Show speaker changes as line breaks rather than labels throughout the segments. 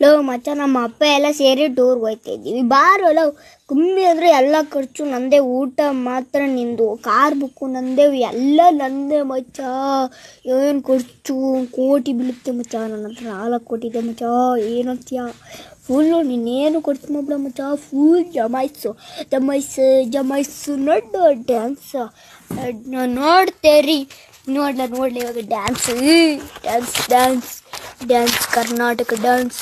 Love ಮಚ್ಚ ನಮ್ಮ ಅಪ್ಪ ಎಲ್ಲ ಸೇರಿ ಟೂರ್ಗೆ ಹೋಗ್ತಾ ಇದ್ದೀವಿ ಬಾರೋ ಲವ್ ಕಮ್ಮಿ ಅಂದರೆ ಎಲ್ಲ ಖರ್ಚು ನಂದೇ ಊಟ ಮಾತ್ರ ನಿಂದು ಕಾರ್ ಬುಕ್ಕು ನಂದೇ ಎಲ್ಲ ನಂದೇ ಮಚ್ಚ ಏನು ಖರ್ಚು ಕೋಟಿ ಬೀಳುತ್ತೆ ಮಚ್ಚ ನನ್ನ ಹತ್ರ 4 ಕೋಟಿ ಇದೆ ಮಚ್ಚ ಏನಂತೀಯ ಫುಲ್ಲು ನೀನೇನು ಖರ್ಚು ಮಾಡ್ಬಿಡ ಮಚ್ಚ ಫುಲ್ ಜಮಾಯಿಸು ನೋಡು ಡ್ಯಾನ್ಸ್ ನೋಡ್ತೇರಿ ನೋಡ್ಲಿ ಇವಾಗ ಡ್ಯಾನ್ಸ್ ಕರ್ನಾಟಕ ಡ್ಯಾನ್ಸ್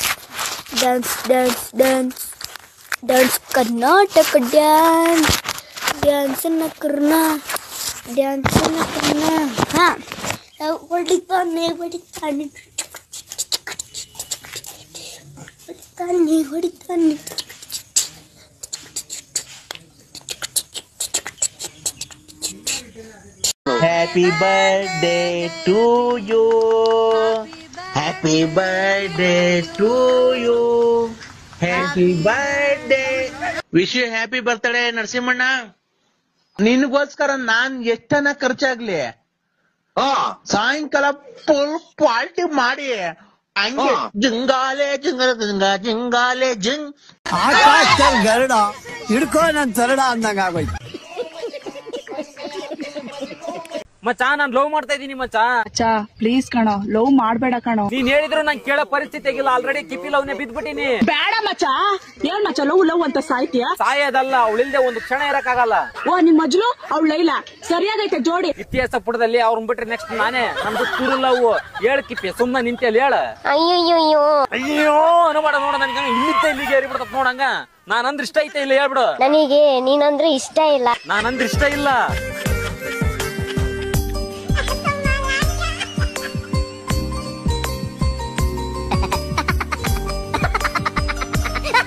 ಕರ್ನಾಟಕ ಡ್ಯಾನ್ಸನ್ನ ಕರ್ನ ಹಾಂ ಹೊಡಿತಾನೆ
Happy birthday to you. Happy birthday to you. Happy birthday. Wish you happy birthday ನರಸಿಂಹಣ್ಣ. ನಿನಗೋಸ್ಕರ ನಾನ್ ಎಷ್ಟನ ಖರ್ಚಾಗ್ಲಿ ಸಾಯಂಕಾಲ ಫುಲ್ ಪಾರ್ಟಿ ಮಾಡಿ ಹಂಗೆ ಜಿಂಗಾಲೆ
ಆಕಾಶ ಗರುಡ ಹಿಡ್ಕೋ ನನ್ ಸರಡ ಅಂದಂಗ ಆಗೋಯ್ತು
ಮಚ್ಚಾ ನಾನ್ ಲವ್ ಮಾಡ್ತಾ ಇದೀನಿ ಮಚ್ಚಾ
ಪ್ಲೀಸ್ ಕಣೋ ಲವ್ ಮಾಡ್ಬೇಡ ಕಣೋ
ನೀನ್ ಹೇಳಿದ್ರು ನಂಗೆ ಕೇಳೋ ಪರಿಸ್ಥಿತಿ ಆಗಿಲ್ಲ ಆಲ್ರೆಡಿ ಕಿಪಿ ಲವ್ನೆ ಬಿದ್ಬಿಟ್ಟಿನಿ
ಬೇಡ ಮಚ್ಚಾ ಏನ್ ಮಚ್ಚಾ ಲವ್ ಅಂತ ಸಾಯ್ತೀಯಾ
ಸಾಯೋದಲ್ಲ ಅವಳಿಲ್ದೆ ಒಂದು ಕ್ಷಣ ಇರಕ್ಕಾಗಲ್ಲ
ಓ ನಿಮ್ ಮಜ್ಲು ಅವಳು ಲೈಲಾ ಸರಿಯಾಗೈತೆ ಜೋಡಿ
ಇತಿಹಾಸ ಪುಟದಲ್ಲಿ ಅವ್ರನ್ ಬಿಟ್ರೆ ನೆಕ್ಸ್ಟ್ ನಾನೇ ನಮ್ದು ತುರು ಲವ್ ಹೇಳ ಕಿಪಿ ಸುಮ್ನ ನಿಂತೇಳಿ ಹೇಳ ಅಯ್ಯೋ ಅನುಮಾಡ ನೋಡ ನನ್ಗೆ ಇಲ್ಲಿದ್ದೆ ಇಲ್ಲಿಗೆ ಏರಿಬಿಡ್ತತ್ ನೋಡಂಗ ನಾನಂದ್ರೆ ಇಷ್ಟ ಐತೆ ಇಲ್ಲ ಹೇಳ್ಬಿಡು
ನನಗೆ ನೀನಂದ್ರೆ ಇಷ್ಟ ಇಲ್ಲ
ನಾನಂದ್ರೆ ಇಷ್ಟ ಇಲ್ಲ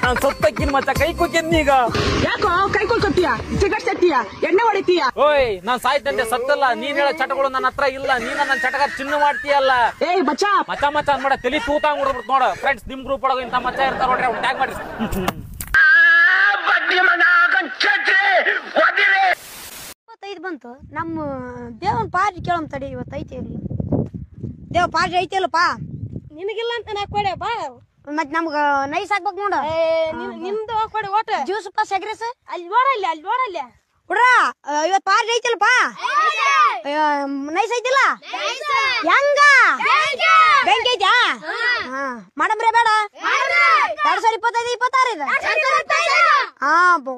ನಾನ್ ಸತ್ತಕ್ಕಿನ ಮಚ್ಚ ಕೈ ಕುಕ್ಕಿದ್ನಿ ಈಗ
ಯಾಕೋ ಕೈ ಕೊಲ್ಕೊತೀಯ ಸಿಗರೇಟ್ ಸೆತ್ತೀಯ ಎಣ್ಣೆ ಹೊಡಿತೀಯ
ಓಯ್ ನಾನ್ ಸಾಯ್ತಂತೆ ಸತ್ತಲ್ಲ ನೀನ್ ಹೇಳೋ ಚಟಗಳು ನನ್ನ ಹತ್ರ ಇಲ್ಲ ನೀನ ನನ್ನ ಚಟಗಾರ ಚಿನ್ನ ಮಾಡ್ತೀಯಲ್ಲ
ಏಯ್ ಬಚ್ಚಾ
ಮಚ್ಚ ಅನ್ಬೇಡ ತಲಿ ತೂತ ಬಿಡ್ಬಿಟ್ಟು ನೋಡ ಫ್ರೆಂಡ್ಸ್ ನಿಮ್ ಗ್ರೂಪ್ ಒಳಗ ಇಂತ ಮಚ್ಚ ಇರ್ತಾರ ನೋಡ್ರಿ ಅವ್ರು ಟ್ಯಾಗ್ ಮಾಡ್ರಿ
ಬಂತು ನಮ್ಮ ದೇವನ್ ಪಾರ್ಟಿ ಕೇಳಮ್ ತಡಿ ಇವತ್ತು ಐತಿ ಇಲ್ಲಿ ದೇವ್ ಪಾರ್ಟಿ ಐತಿಲ್ಲಪ್ಪ ನಿನಗಿಲ್ಲ ಅಂತ ನಾ ಕೊಡೆಪ್ಪ ಮತ್ ನಮ್ಗ ನೈಸ್ ಹಾಕ್ಬೇಕು ನೋಡ ನಿಮ್ದು ಕೊಡಿ ಓಟ ಜ್ಯೂಸ್ ಪಾಸ್ ಎಗ್ರೆಸ್ ಅಲ್ಲಿ ನೋಡಲ್ಲ ಹುಡ್ರ ಇವತ್ತು ಪಾರ್ಟಿ ಐತಿಲ್ಲಪ್ಪ ನೈಸ್ ಐತಿಲ್ಲ ಹೆಂಗ ಬೆಂಕಿ ಐತ್ಯಾ ಮಾಡಮ್ರೆ ಬೇಡ 2025 26 ಇದೆ ಹಾ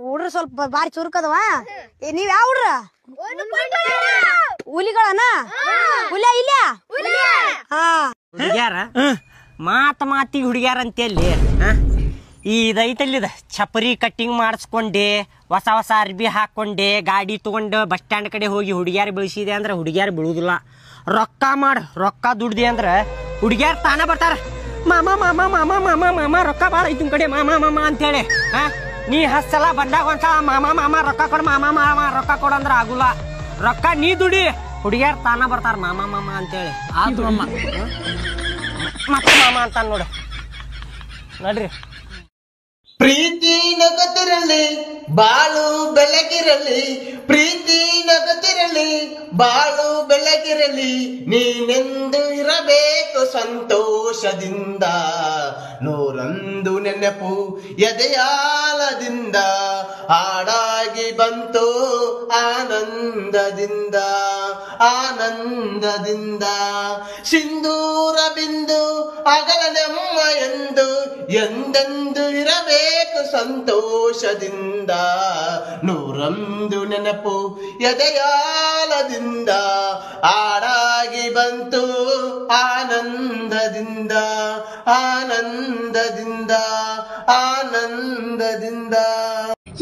ಹುಡ್ರ ಸ್ವಲ್ಪ ಬಾರಿ ಚುರುಕದವ ನೀವ್ ಯಾವ ಹುಡ್ರ ಹುಲಿಗಳನ ಹುಲಿಯ ಇಲ್ಲ
ಹುಡುಗ್ಯಾರ ಮಾತಿಗೆ ಹುಡುಗ್ಯಾರ ಅಂತೇಳಿ ಇದೈತಲ್ಲಿದ ಚಪರಿ ಕಟ್ಟಿಂಗ್ ಮಾಡಿಸ್ಕೊಂಡೆ ಹೊಸ ಅರ್ಬಿ ಹಾಕೊಂಡೆ ಗಾಡಿ ತಗೊಂಡು ಬಸ್ ಸ್ಟ್ಯಾಂಡ್ ಕಡೆ ಹೋಗಿ ಹುಡುಗ್ಯಾರ ಬೆಳೆಸಿದೆ ಅಂದ್ರೆ ಹುಡುಗ್ಯಾರ ಬೀಳುದಿಲ್ಲ ರೊಕ್ಕ ದುಡ್ದೆ ಅಂದ್ರೆ ಹುಡುಗ್ಯಾರ ತಾನ ಬರ್ತಾರ ಮಾಮ ರೊಕ್ಕ ಬಾಳ ಐತಿ ಕಡೆ ಮಾಮ ಅಂತೇಳಿ ನೀ ಹಸಲ ಬಂದಾಗ ಒಂದ್ಸಲ ಮಾಮ ರೊಕ್ಕ ಕೊಡ ಮಾಮ ರೊಕ್ಕ ಕೊಡಂದ್ರ ಆಗುಲ್ಲ ರೊಕ್ಕ ನೀ ದುಡಿ ಹುಡುಗ್ಯಾರ ತಾನ ಬರ್ತಾರ ಮಾಮ ಅಂತೇಳಿ ಆತು ಅಮ್ಮ ಮತ್ತೆ ಮಾಮ ಅಂತ ನೋಡು ನಡ್ರಿ
ಪ್ರೀತಿ ನಗತಿರಲಿ ಬಾಳು ಬೆಳಗಿರಲಿ ಪ್ರೀತಿ ನಗತಿರಲಿ ಬಾಳು ಬೆಳಗಿರಲಿ ನೀನೆಂದು ಇರಬೇಕು ಸಂತೋಷದಿಂದ ನೂರೊಂದು ನೆನಪು ಎದೆಯಾಲದಿಂದ ಹಾಡಾಗಿ ಬಂತು ಆನಂದದಿಂದ ಸಿಂಧೂರ ಬಿಂದು ಅಗಲನೆಮ್ಮ ಎಂದು ಎಂದೆಂದು ಇರಬೇಕು ಸಂತೋಷದಿಂದ ನೂರೊಂದು ನೆನಪು ಎದೆಯಾಲದಿಂದ ಹಾಡಾಗಿ ಬಂತು ಆನಂದದಿಂದ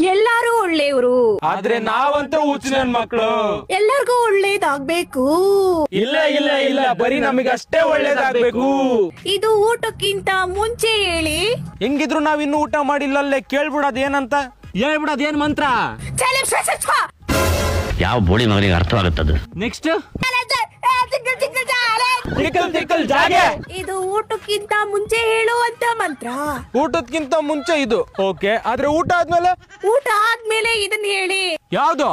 ಎಲ್ಲಾರು ಒಳ್ಳೆಯವರು
ಆದ್ರೆ ನಾವಂತೂ ಹುಚ್ಚಿನ ಮಕ್ಕಳು
ಎಲ್ಲರಿಗೂ ಒಳ್ಳೇದಾಗ್ಬೇಕು
ಇಲ್ಲ ಬರೀ ನಮಗಷ್ಟೇ ಒಳ್ಳೇದಾಗ್ಬೇಕು
ಇದು ಊಟಕ್ಕಿಂತ ಮುಂಚೆ ಹೇಳಿ
ಹೆಂಗಿದ್ರು ನಾವ್ ಇನ್ನು ಊಟ ಮಾಡಿಲ್ಲಲ್ಲೇ ಕೇಳ್ಬಿಡೋದೇನಂತ ಹೇಳ್ಬಿಡೋದೇನ್ ಮಂತ್ರ
ಯಾವ ಬೋಳಿ ಮಗನಿಗೆ ಅರ್ಥವಾಗುತ್ತದು
ನೆಕ್ಸ್ಟ್ ಜಾಗೆ
ಇದು ಊಟಕ್ಕಿಂತ ಮುಂಚೆ ಹೇಳುವಂತ ಮಂತ್ರ
ಊಟಕ್ಕಿಂತ ಮುಂಚೆ ಇದು ಓಕೆ ಆದ್ರೆ ಊಟ ಆದ್ಮೇಲೆ
ಇದನ್ನ ಹೇಳಿ
ಯಾವ್ದು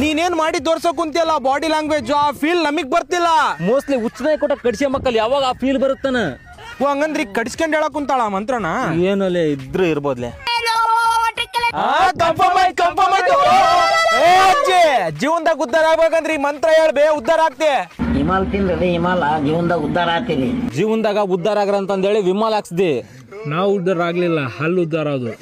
ನೀನೇನ್ ಮಾಡಿ ತೋರ್ಸಕ್ ಕುಂತಿಯಲ್ಲ ಬಾಡಿ ಲ್ಯಾಂಗ್ವೇಜ್ ಆ ಫೀಲ್ ನಮಗ್ ಬರ್ತಿಲ್ಲ.
ಮೋಸ್ಟ್ಲಿ ಹುಚ್ಚನಾಗಿ ಕೊಟ್ಟ ಕಡಿಸಿ ಮಕ್ಕಳು ಯಾವಾಗ ಆ ಫೀಲ್ ಬರುತ್ತಾನ.
ಹಂಗಂದ್ರಿ ಕಡಿಸ್ಕೊಂಡ್ ಹೇಳಕ್ ಕುಂತಾಳ ಮಂತ್ರನ.
ಏನಲ್ಲೇ ಇದ್ರು ಇರ್ಬೋದ್ಲೆ.
ಜೀವನದಾಗ ಉದ್ದಾರ ಆಗ್ಬೇಕಂದ್ರಿ ಮಂತ್ರ ಹೇಳ್ಬೇ ಉದ್ದಾರ ಆಗ್ತಿ.
ಹಿಮಾಲ್ ತಿಂದ್ರಿ ಹಿಮಾಲ ಜೀವನದಾಗ ಉದ್ದಾರ ಆಗ್ತೀರಿ.
ಜೀವನದಾಗ ಉದ್ದಾರ ಆಗ್ರ ಅಂತಂದೇಳಿ ವಿಮಾಲ್ ಹಾಕ್ಸ್ದಿ.
ನಾವು ಉದ್ದಾರ ಆಗ್ಲಿಲ್ಲ, ಹಲ್ಲು ಉದ್ದಾರ ಅದು.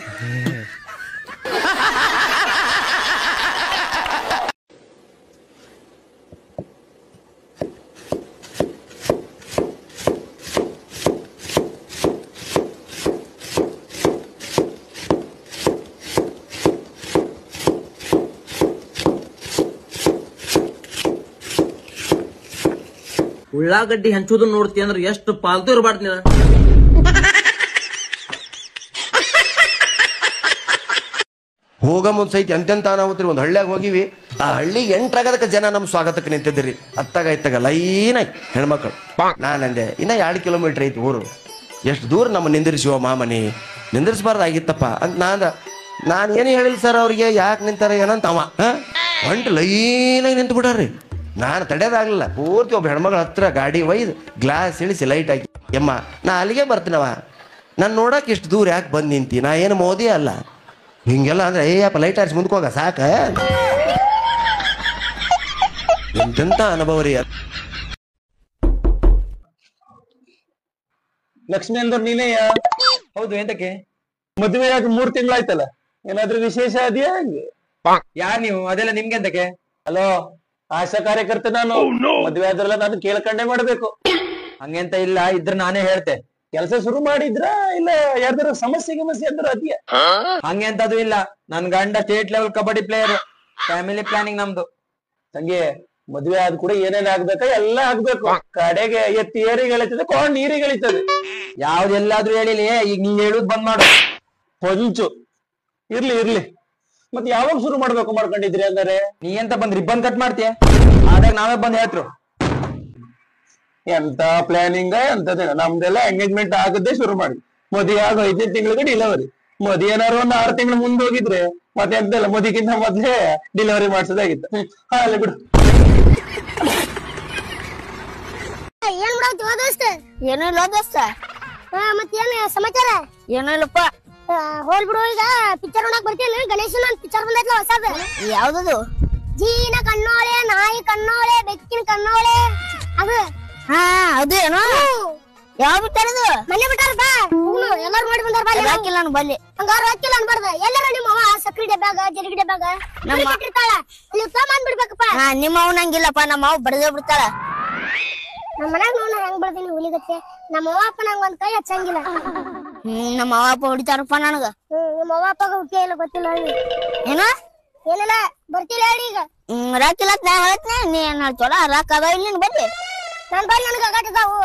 ಉಳ್ಳಾಗಡ್ಡಿ ಹಂಚುದು ನೋಡ್ತಿ ಅಂದ್ರೆ ಎಷ್ಟು ಪಾಲ್ತು ಇರಬಾರ್ದು ನೀನ.
ಹೋಗ ಮುಂದ್ ಸೈತಿ ಎಂತೆಂತ ಅನಾಹುತ್ರಿ. ಒಂದು ಹಳ್ಳಿಯಾಗ ಹೋಗಿವಿ, ಆ ಹಳ್ಳಿಗೆ ಎಂಟ್ರಾಗದಕ್ಕೆ ಜನ ನಮ್ಮ ಸ್ವಾಗತಕ್ಕೆ ನಿಂತಿದ್ರಿ. ಅತ್ತಾಗ ಇತ್ತಾಗ ಲೈನಾಗಿ ಹೆಣ್ಮಕ್ಳು. ನಾನಂದೆ ಇನ್ನ 2 ಕಿಲೋಮೀಟರ್ ಐತಿ ಊರು, ಎಷ್ಟು ದೂರ ನಮ್ಮ ನಿಂದಿರಿಸುವ ಮಾಮನಿ, ನಿಂದಿರಿಸಬಾರ್ದಾಗಿತ್ತಪ್ಪ ಅಂತ ನಾನು ಏನು ಹೇಳಿಲ್ಲ ಸರ್ ಅವ್ರಿಗೆ. ಯಾಕೆ ನಿಂತಾರ ಏನಂತ ಅವ ಹೊಂಟು ಲೈನಾಗಿ ನಿಂತು ಬಿಟ್ಟಾರ್ರಿ. ನಾನು ತಡೆಯೋದಾಗ್ಲಿಲ್ಲ. ಪೂರ್ತಿ ಒಬ್ಬ ಹೆಣ್ಮಗಳ ಹತ್ರ ಗಾಡಿ ಒಯ್ದು ಗ್ಲಾಸ್ ಇಳಿಸಿ ಲೈಟ್ ಹಾಕಿ, ಯಮ್ಮ ನಾ ಅಲ್ಲಿಗೆ ಬರ್ತೀನವ, ನಾನು ನೋಡಕ್ಕೆ ಇಷ್ಟು ದೂರ ಯಾಕೆ ಬಂದು ನಿಂತಿ, ನಾ ಏನು ಮೋದಿ ಅಲ್ಲ ಹಿಂಗೆಲ್ಲ ಅಂದ್ರೆ ಏಯಪ್ಪ ಲೈಟ್ ಹಾರಿಸಿ ಮುಂದ್ಕೋಗ ಸಾಕ. ಎಂತೆಂತ ಅನುಭವ ರೀ.
ಲಕ್ಷ್ಮಿ ಅಂದವ್ರು ನೀನೇ? ಹೌದು. ಎಂತಕ್ಕೆ ಮದುವೆ ಆಗಿ 3 ತಿಂಗಳಾಯ್ತಲ್ಲ, ಏನಾದ್ರೂ ವಿಶೇಷ ಅದೆಯಾ? ಯಾರ್ ನೀವು? ಅದೆಲ್ಲ ನಿಮ್ಗೆ ಎಂತಕ್ಕೆ? ಹಲೋ, ಆಶಾ ಕಾರ್ಯಕರ್ತ ನಾನು. ಮದ್ವೆ ಆದ್ರಲ್ಲ ನಾನು ಕೇಳ್ಕೊಂಡೇ ಮಾಡ್ಬೇಕು. ಹಂಗೆಂತ ಇಲ್ಲ, ಇದ್ರ ನಾನೇ ಹೇಳ್ತೆ. ಕೆಲಸ ಶುರು ಮಾಡಿದ್ರ ಇಲ್ಲ ಯಾರ್ದಾರ ಸಮಸ್ಯೆ ಅಂದ್ರ ಅದ್ಯ? ಹಂಗೆಂತದು ಇಲ್ಲ. ನನ್ ಗಂಡ state level kabaddi player. Family planning ನಮ್ದು. ತಂಗಿ ಮದ್ವೆ ಆದ್ ಕೂಡ ಏನೇನ್ ಆಗ್ಬೇಕ ಎಲ್ಲ ಆಗ್ಬೇಕು. ಕಡೆಗೆ ಎತ್ತಿ ಏರಿಗೆ ಎಳಿತದೆ, ಕೊಂಡ್ ನೀರಿಗೆ ಎಳಿತದೆ. ಯಾವ್ದೆಲ್ಲಾದ್ರೂ ಹೇಳಿಲಿ, ಈಗ ನೀ ಹೇಳುದ್ ಬಂದ್ ಮಾಡು. ಹೊಂಚು ಇರ್ಲಿ. ಮತ್ ಯಾವಾಗ ಶುರು ಮಾಡ್ಬೇಕು ಮಾಡ್ಕೊಂಡಿದ್ರಿ? ಅಂದ್ರೆ ನೀ ಎಂತ ಬಂದ್ ರಿಬ್ಬನ್ ಕಟ್ ಮಾಡ್ತೀಯ? ಆದಾಗ ನಾವೇ ಬಂದ್ ಹೇಳ್ತ್ರು. ಎಂತ ಪ್ಲಾನಿಂಗ್ ಎಂತದ? ನಮ್ದೆಲ್ಲ ಎಂಗೇಜ್ಮೆಂಟ್ ಆಗದೆ ಶುರು ಮಾಡಿ ಮದುವೆ ಆಗ 5 ತಿಂಗಳಿಗೆ ಡಿಲಿವರಿ. ಮದುವೆ ಏನಾರು 1 6 ತಿಂಗಳು ಮುಂದೆ ಹೋಗಿದ್ರೆ ಮತ್ತೆ ಎಂತೆಲ್ಲ ಮದುವೆಗಿಂತ ಮೊದ್ಲೇ ಡಿಲಿವರಿ ಮಾಡ್ಸೋದಾಗಿತ್ತು. ಅಲ್ಲ ಬಿಡು.
ಏನ್ ಮಾಡಾಕ್ತಿವ ದೋಸ್ತ? ಏನೂ ಇಲ್ಲ ದೋಸ್ತ. ಮತ್ತೇನು ಸಮಾಚಾರ? ಏನೂ ಇಲ್ಲಪ್ಪ. ಹೋಲ್ ಬಿಡು. ಈಗ ಪಿಕ್ಚರ್ ನೋಡಕ್ ಬರ್ತೀನಿ. ಗಣೇಶನ ಪಿಕ್ಚರ್ ಬಂದೈತ್ಲ ಹೊಸದ. ಯಾವ್ದದು? ಜೀನ ಕಣ್ಣೋಳೆ, ನಾಯಿ ಕಣ್ಣೋಳೆ, ಬೆಕ್ಕಿನ ಕಣ್ಣೋಳೆ ಅದು. ಅದು ಏನೋ ಯಾವ ಪಿಕ್ಚರ್ ಅದು? ಮನೆ ಬಿಟ್ಟಾರಪ್ಪ. ಎಲ್ಲಾರು ನೋಡಿ ಬಂದಾರ. ಬಾ ಹಾಕಿಲ್ಲ ನಾನು ಬಲ್ಲಿ. ಹಂಗಾರ ಹಾಕಿಲ್ಲ ಅನ್ಬಾರ್ದ. ಎಲ್ಲಾರ ನಿಮ್ಮ ಅವ್ವ ಸಕ್ರಿ ಡಬ್ಯಾಗ ಜರಿಗೆ ಡಬ್ಯಾಗ ಇಟ್ಟಿರ್ತಾಳ, ಅಲ್ಲಿ ತಗೊಂಡ್ ಬಿಡ್ಬೇಕಪ್ಪ. ನಿಮ್ಮ ಅವ್ವ ನಂಗಿಲ್ಲಪ್ಪ, ನಮ್ಮ ಅವ್ವ ಬಡದೇ ಬಿಡ್ತಾಳ. ನಮ್ಮ ಮನ್ಯಾಗ ನೋಡ ಹೆಂಗ್ ಬೆಳ್ದೀನಿ ಹುಲಿಗತ್ತೆ. ನಮ್ಮ ಅವ್ವ ಅಪ್ಪ ನಂಗೆ ಒಂದ್ ಕೈ ಹಚ್ಚಂಗಿಲ್ಲ. ನಮ್ಮ ಅವ್ವ ಅಪ್ಪ ಹೊಡಿತಾರಪ್ಪ ನನಗ. ನಿಮ್ಮ ಅವ್ವ ಅಪ್ಪಗ ಹುಟ್ಟಿ ಇಲ್ಲ ಗೊತ್ತಿಲ್ಲ. ಏನ ಏನಿಲ್ಲ ಬರ್ತಿಲ್ಲ ಹೇಳಿ. ಈಗ ರಾಕಿಲ್ಲ ನಾ ಹೇಳ್ತೇನೆ. ನೀ ಏನ್ ಹೇಳ್ತೋಳ? ರಾಕ್ ಅದಾವ ಇಲ್ಲಿ ಬಲ್ಲಿ. ನನ್ ಬಲ್ಲಿ ನನಗ ಆಗಟ್ಟದಾವು.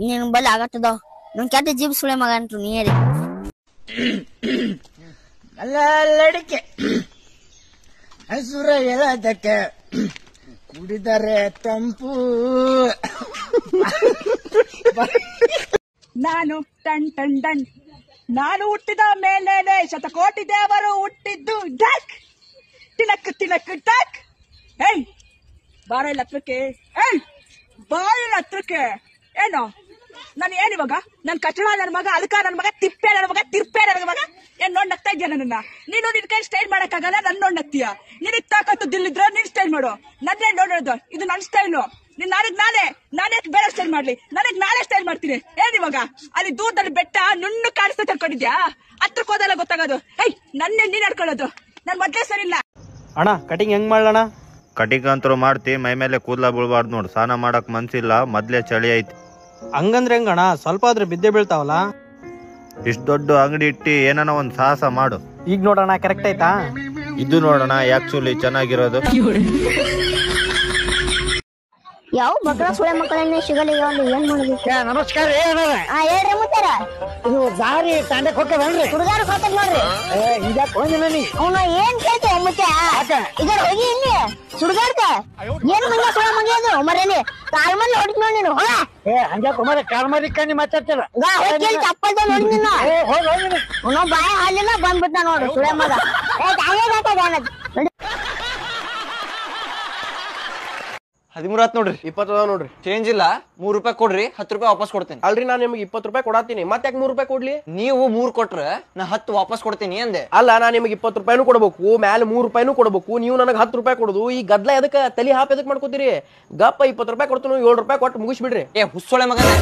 ನಿನ್ ಬಲ್ಲಿ ಆಗಟ್ಟದಾವ್. ನನ್ ಕೆಟ್ಟ ಜೀಬ್ ಸುಳೆ ಮಗ ಅಂಟ್ರು ನೀ ಹೇಳಿ.
ಅಲ್ಲ ಲಡಿಕೆ ಹಸುರ ಹೇಳದಕ್ಕೆ ಕುಡಿದರೆ ತಂಪು.
ನಾನು ಟನ್ ಟನ್ ಟನ್. ನಾನು ಹುಟ್ಟಿದ ಮೇಲೇನೆ ಶತಕೋಟಿ ದೇವರು ಹುಟ್ಟಿದ್ದು. ಡಕ್ ತಿನಕ್ ತಿನಕ್ ಟಕ್. ಏಯ್ ಬಾರ ಇಲ್ಲ ಹತ್ರಕ್ಕೆ. ಏಯ್ ಬಾಯಿನ ಹತ್ರಕ್ಕೆ. ಏನು ನಾನು ಏನಿವಾಗ? ನನ್ ಕಚಡ ನನ್ ಮಗ, ಅಲ್ಕ ನನ್ ಮಗ, ತಿಪ್ಪೆ ನನ್ ಮಗ, ತಿರ್ಪೆ ನನ್ ಮಗ. ಏನ್ ನೋಡ್ ನಗ್ತಾ ಇದ್ಯಾ ನನ್ನ? ನೀನು ನಿನ್ ಕೈ ಸ್ಟೈಲ್ ಮಾಡಕ್ ಆಗಲ್ಲ, ನನ್ ನೋಡ್ ನಗ್ತೀಯ. ನಿನಗ್ ತಾಕತ್ತು ದಿಲ್ಲಿದ್ರ ನೀನ್ ಸ್ಟೈಲ್ ಮಾಡು. ನನ್ನೇ ನೋಡೋದು, ಇದು ನನ್ ಸ್ಟೈಲು. ನೀನ್ ನಾನೇ ಬೇರೆ ಸ್ಟೈಲ್ ಮಾಡ್ಲಿ? ನನಗ್ ನಾಳೆ ಸ್ಟೈಲ್ ಮಾಡ್ತೀನಿ. ಏನಿವಾಗ ಅಲ್ಲಿ ದೂರದಲ್ಲಿ ಬೆಟ್ಟ ನುಣ್ಣು ಕಾಣಿಸ್ತಾ ತಿಳ್ಕೊಂಡಿದ್ಯಾ? ಹತ್ರಕ್ ಹೋದಲ್ಲ ಗೊತ್ತಾಗೋದು. ಏಯ್ ನನ್ನೇ ನೀನ್ ನಡ್ಕೊಳ್ಳೋದು. ನನ್ ಮೊದ್ಲೇ ಸರಿ ಇಲ್ಲ.
ಅಣ್ಣ ಕಟಿಂಗ್ ಹೆಂಗ್ ಮಾಡ್ಲಣ್ಣ?
ಕಟಿಂಗ್ ಅಂತರೂ ಮಾಡ್ತಿ, ಮೈ ಮೇಲೆ ಕೂದಲ ಬೀಳ್ಬಾರ್ದು ನೋಡು. ಸ್ನಾನ ಮಾಡಕ್ ಮನ್ಸಿಲ್ಲ, ಮೊದ್ಲೇ ಚಳಿ ಐತಿ.
ಹಂಗಂದ್ರೆ ಹೆಂಗಣ್ಣ? ಸ್ವಲ್ಪ ಆದ್ರೆ ಬಿದ್ದೆ ಬೀಳ್ತಾವಲ್ಲ.
ಇಷ್ಟು ದೊಡ್ಡ ಅಂಗಡಿ ಇಟ್ಟಿ ಏನಾನ ಒಂದ್ ಸಾಹಸ ಮಾಡು.
ಈಗ ನೋಡೋಣ ಕರೆಕ್ಟ್ ಆಯ್ತಾ?
ಇದು ನೋಡೋಣ ಆಕ್ಚುಲಿ ಚೆನ್ನಾಗಿರೋದು.
ಯಾವ ಮಕ್ಕಳ ಸುಳೆ ಮಕ್ಕಳನ್ನೇ ಸಿಗಲ್ಲ ಒಂದು ಏನ್ ಮಾಡ್ಬೇಕು?
ನಮಸ್ಕಾರ
ಹೇಳ್ರಿ ಮುತ್ತಾರ.
ಇದು ದಾರಿ ತಾಂಡಕ್ ಹೋಗ್ತದನ್ರಿ
ಹುಡುಗಾರ ಹೋಗ್ತದ ನೋಡ್ರಿ.
ಹಿಂಗ್ಯಾಕ್ ಹೋಗಿನ ನೀ
ಅವನ ಏನ್ ಕೇಳ್ತೆ ಮುತ್ತೆ ಇದರ ಹೋಗಿ ಇಲ್ಲಿ ಸುಡುಗಾಡ್ಕ ಏನ್ ಮಂಗ ಸುಳೆ ಮಂಗ ಅದು ಮರೇನಿ ಕಾಲ್ ಮೇಲೆ ಹೊಡಿದ್ ನೋಡಿ ನೀನು ಹೋಗ.
ಹಂಗ್ಯಾಕ್ ಕುಮಾರ ಕಾಲ್ ಮಾಡಿ ಕಣ್ಣಿ ಮಾತಾಡ್ತಿಲ್ಲ.
ಚಪ್ಪಲ್ದ ನೋಡಿ ನೀನು ಅವನ ಬಾಯ ಹಾಲಿಲ್ಲ ಬಂದ್ಬಿಟ್ಟ ನೋಡು ಸುಳೆ ಮಗ. ನೋಡಿ
13 ಆತ್ ನೋಡ್ರಿ.
20 ನೋಡ್ರಿ.
ಚೇಂಜ್ ಇಲ್ಲ. 3 ರೂಪಾಯಿ ಕೊಡ್ರಿ, 10 ರೂಪಾಯಿ ವಾಪಸ್ ಕೊಡ್ತೇನೆ.
ಅಲ್ರಿ ನಾನ್ ನಿಮ್ಗೆ 20 ರೂಪಾಯಿ ಕೊಡಾತೀನಿ, ಮತ್ತೆ ಯಾಕೆ 3 ರೂಪಾಯಿ ಕೊಡ್ಲಿ?
ನೀವು 3 ಕೊಟ್ರೆ ನಾ 10 ವಾಪಸ್ ಕೊಡ್ತೀನಿ ಅಂದೆ.
ಅಲ್ಲ, ನಾ ನಿಮ್ಗೆ 20 ರೂಪಾಯಿನೂ ಕೊಡ್ಬೇಕು, ಮ್ಯಾಲೆ 3 ರೂಪಾಯಿನೂ ಕೊಡ್ಬೇಕು, ನೀವು ನನಗೆ 10 ರೂಪಾಯಿ ಕೊಡುದು. ಈ ಗದ್ಲ ಎದಕ್ಕೆ ತಲಿ ಹಾಪ್ ಎದಕ್ ಮಾಡ್ಕೋತೀರಿ? ಗಪ್ಪ 20 ರೂಪಾಯಿ ಕೊಡ್ತೀನಿ, 7 ರೂಪಾಯಿ ಕೊಟ್ಟು ಮುಗಿಸ್ಬಿಡ್ರಿ.
ಹುස්සೊಳೆ ಮಗನ,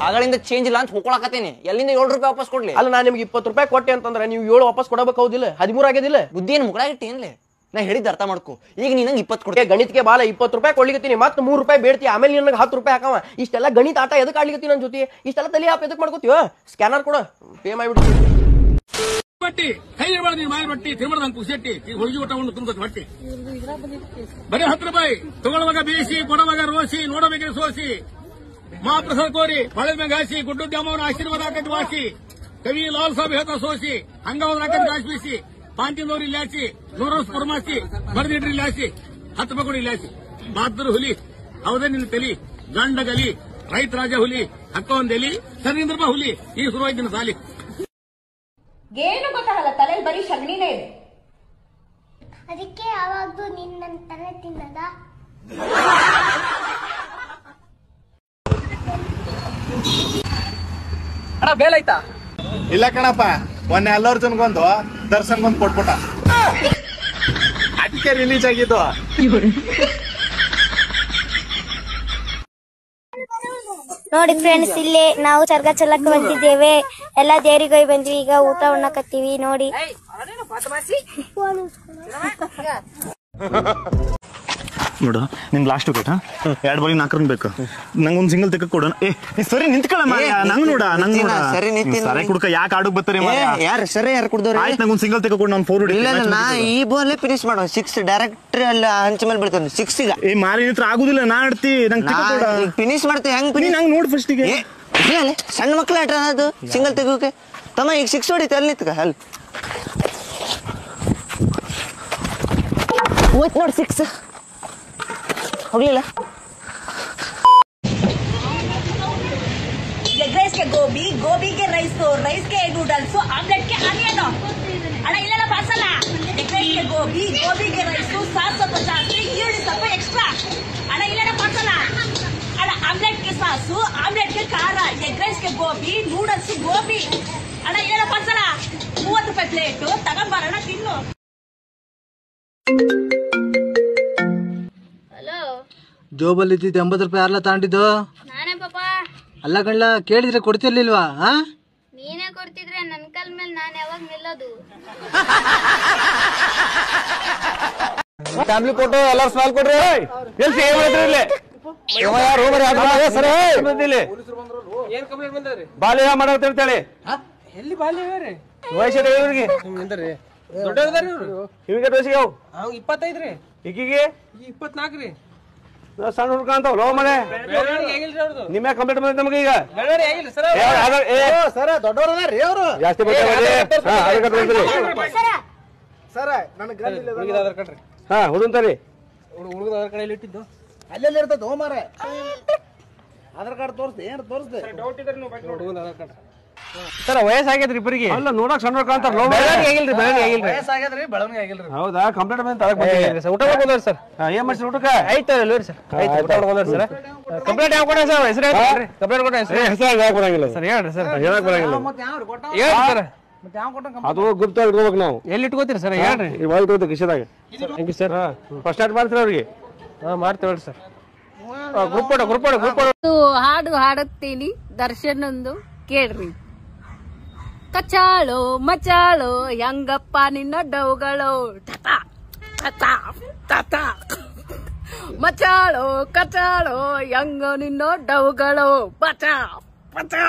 ಆಗಳಿಂದ ಚೇಂಜ್ ಇಲ್ಲ ಅಂತ ಹೋಗ್ಕೊಳಕತ್ತೀನಿ. ಎಲ್ಲಿಂದ 7 ರೂಪಾಯಿ ವಾಪಸ್ ಕೊಡ್ಲಿ?
ಅಲ್ಲ, ನಾ ನಿಮ್ಗೆ 20 ರೂಪಾಯಿ ಕೊಟ್ಟೆ ಅಂತಂದ್ರೆ ನೀವು 7 ವಾಪಸ್ ಕೊಡಬೇಕು, ಹೌದಿಲ್ಲ? 13 ಆಗ್ಯದಿಲ್ಲ?
ಬುದ್ಧಿ ಏನು ಮುಗಳಾಗಿಟ್ಟಿ ಏನ್ಲೆ? ನಾ ಹೇಳಿದ ಅರ್ಥ ಮಾಡ್ಕೊ. ಈಗ ನೀ ನಂಗೆ 20 ಕೊಡ್ತೀನಿ.
ಗಣಿತಕ್ಕೆ ಬಾಲ 20 ರೂಪಾಯಿ ಕೊಡ್ಲಿಕತ್ತೀನಿ, ಮತ್ತೆ 3 ರೂಪಾಯಿ ಬೇಡ್ತಿ, ಆಮೇಲೆ ನನಗೆ 10 ರೂಪಾಯಿ ಹಾಕವ. ಇಷ್ಟೆಲ್ಲ ಗಣಿತ ಆಟ ಎದಕ್ಕೆ ಆಡ್ಲಿಕತ್ತೀನಿ ನನ್ನ ಜೊತೆ? ಇಷ್ಟೆಲ್ಲ ತಲೆ ಹಾಪ್ ಎದಕ್ ಮಾಡ್ಕೋತೀವ? ಸ್ಕ್ಯಾನರ್ ಕೊಡ, ಪೇ ಮಾಡಿಬಿಡ್ತೀವಿ.
ಬಟ್ಟಿ ಕೈ ಮಾಡಿ ಮಾಯ ಬಟ್ಟಿ ತಿರುಮಡ ಕುಸೆಟ್ಟಿ ಹೊಲಿಗೆ ಊಟ ಉಂಡು ತುಂಬ ಬಟ್ಟಿ ಬರೀ 10 ರೂಪಾಯಿ ತಗೊಳ್ಳುವಾಗ ಬೇಯಿಸಿ, ಕೊಡುವಾಗ ರೋಸಿ, ನೋಡಬೇಕಿದ್ರೆ ಸೋಸಿ, ಮಹಾಪ್ರಸಾದ ಕೋರಿ ಹೊಳೆ ಮ್ಯಾಗ ಹಾಸಿ, ಗುಡ್ಡುದ್ಯಮವನ ಆಶೀರ್ವಾದ ಹಾಕಿ ವಾಸಿ, ಕವಿ ಲಾಲ್ ಸಾಬ್ ಹೇಳ್ತಾ ಸೋಸಿ, ಹಂಗವನ್ನ ಹಾಕಿ ಕಾಶ್ಮೀಸಿ, ಪಾಂತಿನವ್ರು ಇಲ್ಲಿ ಹಾಸಿ, 100 ವರ್ಷ ಪರಮಾಸಿ, ಬರೆದಿಡ್ರಿ ಇಲ್ಲಿ ಹಾಸಿ, 10 ರೂಪಾಯಿ ಕೊಡಿ ಇಲ್ಲಿ ಹಾಸಿ. ಬಹದ್ದೂರು ಹುಲಿ ಹೌದೇ ನಿನ್ನ ತಲಿ, ಗಂಡಗಲಿ ರೈತ ರಾಜ ಹುಲಿ, ಅಕ್ಕ ಒಂದೆಲಿ, ಸರೀಂದ್ರಪ್ಪ ಹುಲಿ. ಈ ಶುರುವಾಯ್ತಿನ ಸಾಲಿ
ಏನು ಗೊತ್ತಾಗಲ್ಲ, ತಲೆಯಲ್ಲಿ ಬರೀ ಶಗಣಿನೇ ಇದೆ.
ಅದಕ್ಕೆ ಯಾವಾಗ್ಲೂ ನಿನ್ನ ತಲೆ ತಿನ್ನದ.
ಅಣ್ಣ ಬೇಲಾಯ್ತಾ?
ಇಲ್ಲ ಕಣಪ್ಪ, ಮೊನ್ನೆ ಅಲ್ಲರ್ಜುನ್ಗೊಂದು ದರ್ಶನ್ಗೊಂದು ಕೊಟ್ಬಿಟ್ಟ, ಅದಕ್ಕೆ ರಿಲೀಸ್ ಆಗಿದ್ದು.
ನೋಡಿ ಫ್ರೆಂಡ್ಸ್, ಇಲ್ಲಿ ನಾವು ಚರ್ಗ ಚಲಕ್ಕೆ ಬಂದಿದ್ದೇವೆ. ಎಲ್ಲ ದೇವರಿಗೆ ಹೋಗಿ ಬಂದ್ವಿ, ಈಗ ಊಟ ಉಣ್ಣಕತ್ತೀವಿ ನೋಡಿ.
ನೋಡು, ನಿನ್ ಲಾಸ್ಟ್ ವಿಕೆಟ್ 2 ಬಾಲಿಗೆ 4 ರನ್ ಬೇಕು. ನಂಗೊಂದು ಸಿಂಗಲ್ ತೆಕ್ಕ ಕೊಡು. ಸರಿ ನಿಂತ್ಕೊಳ್ಳ, ನಂಗ್ ನೋಡ ಸರಿ ಕುಡ್ಕ ಯಾಕೆ ಆಡಕ್ ಬರ್ತಾರೆ?
ಯಾರು ಸರಿ ಯಾರು ಕುಡ್ದವ್ರಿ?
ಆಯ್ತು, ನಂಗೊಂದು ಸಿಂಗಲ್ ತೆಕ್ಕ ಕೊಡು, ನಾನು 4 ಹೊಡಿ.
ಇಲ್ಲ, ನಾ ಈ ಬಾಲ್ ಫಿನಿಶ್ ಮಾಡೋ 6 ಡೈರೆಕ್ಟ್ ಅಲ್ಲ ಹಂಚ ಮೇಲೆ ಬೀಳ್ತಾನೆ 6 ಈಗ.
ಮಾರಿ ನಿತ್ರ ಆಗುದಿಲ್ಲ, ನಾ ಆಡ್ತಿ, ನಂಗೆ
ಫಿನಿಶ್ ಮಾಡ್ತೇವೆ. ಹೆಂಗ್
ನಂಗೆ ನೋಡ್ ಫಸ್ಟಿಗೆ.
ಸಣ್ಣ ಮಕ್ಳ ಆಟ ಅದು ಸಿಂಗಲ್ ತೆಗೋಕೆ. ತಮ್ಮ ಈಗ 6 ಹೊಡಿತೆ, ಅಲ್ಲಿ ನಿಂತ್ಕ ಅಲ್ಲಿ ಹೋಯ್ತು ನೋಡಿ 6 ಹೋಗ್ಲಿಲ್ಲ.
ಎಗ್ ರೈಸ್ ಗೆ ಗೋಬಿ, ಗೋಬಿಗೆ ರೈಸ್, ರೈಸ್ ಗೆ ನೂಡಲ್ಸ್, ಆಮ್ಲೆಟ್ ಗೆ ಆನಿಯನ್. ಅಣ್ಣ ಇಲ್ಲೆಲ್ಲ ಪಾಸಲ್ಲ. ಎಗ್ ರೈಸ್ ಗೆ ಗೋಬಿ, ಗೋಬಿಗೆ ರೈಸ್, ಸಾಸ್ ಸ್ವಲ್ಪ ಜಾಸ್ತಿ, ಈರುಳ್ಳಿ ಸ್ವಲ್ಪ ಎಕ್ಸ್ಟ್ರಾ. ಅಣ್ಣ ಇಲ್ಲೆಲ್ಲ ಪಾಸಲ್ಲ. ಅಣ್ಣ ಆಮ್ಲೆಟ್ ಗೆ ಸಾಸು, ಆಮ್ಲೆಟ್ ಗೆ ಖಾರ, ಎಗ್ ರೈಸ್ ಗೆ ಗೋಬಿ, ನೂಡಲ್ಸ್ ಗೋಬಿ. ಅಣ್ಣ ಇಲ್ಲೆಲ್ಲ ಪಾಸಲ್ಲ. 30 ರೂಪಾಯಿ ಪ್ಲೇಟ್ ತಗೊಂಡ್ಬರೋಣ, ತಿನ್ನು.
ಜೋಬಲ್ಲಿ ಇದ್ದಿದ್ದು 80 ರೂಪಾಯಿ ಯಾರಲ್ಲ ತಗೊಂಡಿದ್ದು?
ನಾನೇ ಪಾಪ.
ಅಲ್ಲ ಕಳ್ಳ, ಕೇಳಿದ್ರೆ ಕೊಡ್ತಿರ್ಲಿಲ್ವಾ?
ನೀನೇ ಕೊಡ್ತಿದ್ರೆ ನನ್ ಕಾಲ್ ಮೇಲೆ ನಾನು ಯಾವಾಗ ನಿಲ್ಲೋದು?
ಫ್ಯಾಮಿಲಿ ಫೋಟೋ ಎಲ್ಲಾರು ಸ್ಮಾಲ್ ಕೊಡ್ರಿ. ಬಾಲ್ಯ ಮಾಡತ್ತೇಳಿ
ಎಲ್ಲಿ ಬಾಲ್ಯ
ವಯಸ್ಸಿಗೆ
ದೊಡ್ಡದಾರಿ
ಇವಿಗೆ ದೋಸಿಗೆ
25 ರೀ,
ಈಗಿಗೆ
24 ರೀ.
ಸಣ್ಣ ಹುಡ್ಕ ಅಂತಾವ ಲೋ ಮನೆ ನಿಮ್ಮೆ ಕಂಪ್ಲೀಟ್ ಬಂದ ನಮಗೆ ಈಗ
ಸರ ದೊಡ್ಡವ್ರದಾರ್ರಿ ಅವ್ರು.
ಜಾಸ್ತಿ ಹಾ ಹುಡುಂತಾರಿ
ಹುಡುಗದ ಆಧಾರ್ ಕಾರ್ಡ್ ಇಟ್ಟಿದ್ದು
ಅಲ್ಲೆಲ್ಲ ಇರ್ತದ ಹೋಮಾರ. ಆಧಾರ್ ಕಾರ್ಡ್ ತೋರಿಸ್ದೆ, ಏನು ತೋರಿಸ್ದೆ?
ಹುಡುಗದ ಆಧಾರ್ ಕಾರ್ಡ್
ಸರ್ ವಯಸ್ಸಾಗೈತ್ರಿ ಇಬ್ಬರಿಗೆ. ಅಲ್ಲ ನೋಡಕ್ ಸಣ್ಣ ಹುಡ್ಕ ಅಂತಾರ.
ವಯಸ್ಸಾಗ್ಯದ್ರಿ, ಬೆಳವಣಿಗೆ ಆಗಿಲ್ರಿ.
ಹೌದಾ? ಕಂಪ್ಲೀಟ್ ಬಂದ ಊಟ ಮಾಡ್ಬೋದ್ರಿ ಸರ್? ಏನ್ ಮಾಡ್ಸಿ ಊಟಕ್ಕೆ?
ಆಯ್ತು ಸರ್, ಊಟ ಮಾಡ್ಬೋದ್ರಿ ಸರ್.
ಕಂಪ್ಲೇಂಟ್ ಯಾವ ಕೊಡ ಸರ್? ಹೆಸರು
ಕಂಪ್ಲೇಂಟ್ ಕೊಟ್ಟ
ಹೆಸರು ಯಾಕೆ ಬರಂಗಿಲ್ಲ
ಸರ್? ಹೇಳ್ರಿ ಸರ್.
ಹೇಳಕ್ ಬರಂಗಿಲ್ಲ
ಹೇಳ್ರಿ ಸರ್.
ಅದು ಗುಪ್ತ ಇಟ್ಕೋಬೇಕು ನಾವು.
ಎಲ್ಲಿ ಇಟ್ಕೋತೀರಿ ಸರ್? ಹೇಳ್ರಿ.
ಇವಾಗ ಇಟ್ಕೋತೀವಿ ಕಿಶದಾಗ. Thank you sir. First start ಮಾಡ್ತೀರಿ ಅವ್ರಿಗೆ?
ಹಾ ಮಾಡ್ತೇವ್ರಿ ಸರ್.
ಗ್ರೂಪ್
ಹಾಡು ಹಾಡುತ್ತೀನಿ, ದರ್ಶನ್ ಒಂದು ಕೇಳ್ರಿ. ಕಚಾಳೋ ಮಚಾಳೋ ಹೆಂಗಪ್ಪ ನಿನ್ನ ಡೌಗಳು, ಮಚಾಳೋ ಕಚಾಳೋ ಹೆಂಗ ನಿನ್ನ ಡೌಗಳು, ಬಚಾ ಬಚಾ.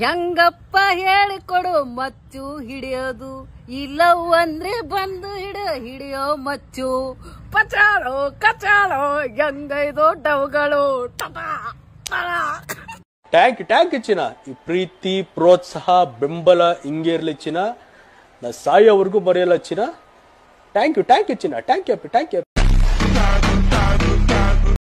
ಹೆಂಗಪ್ಪ ಹೇಳಿಕೊಡು ಮಚ್ಚು ಹಿಡಿಯೋದು ಇಲ್ಲವ್ ಅಂದ್ರೆ ಬಂದು ಹಿಡಿಯೋ ಮಚ್ಚು ಪಚಾಳೋ ಕಚಾಳೋ ಹೆಂಗೈದೋ ಡವ್ಗಳು
ಟ್ಯಾಂಕ್ ಚಿನ್ನ ಈ ಪ್ರೀತಿ ಪ್ರೋತ್ಸಾಹ ಬೆಂಬಲ ಹಿಂಗೆ ಇರ್ಲಿ ಚಿನ್ನ ನಾ ಸಾಯೋವರೆಗೂ ಬರೆಯಲ್ಲ ಚಿನ್ನ. ಥ್ಯಾಂಕ್ ಯು ಚಿನ್ನ. Thank you